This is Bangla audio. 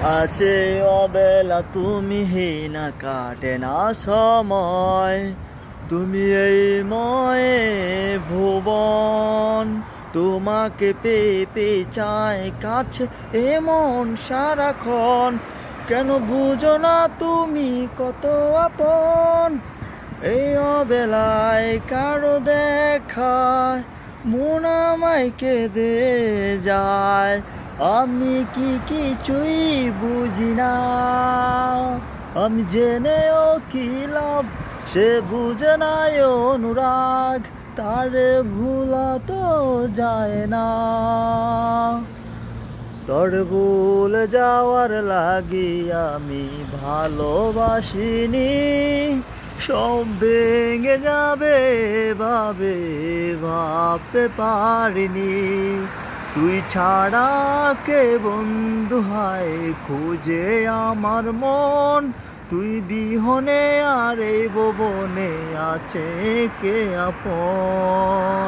আছে অবেলা তুমি না কাটে না সময়, তুমি এই ময়ে ভুবন। তোমাকে পেয়ে চায় কাছে এমন সারাক্ষণ, কেন বুঝো না তুমি কত আপন। এই অবেলায় কারো দেখায় মন আমায় কেঁদে যায়, আমি কি কিছুই বুঝি না। আমি জেনেও কি লাভ, সে বুঝে না অনুরাগ, তারে ভুলা তো যায় না। তোর ভুলে যাওয়ার লাগি আমি ভালোবাসিনি, সব ভেঙে যাবে ভাবে ভাবতে পারিনি। তুই ছাড়া কে বন্ধু হয় খুঁজে আমার মন, তুই বিহনে আর এই ভুবনে আছে কে আপন।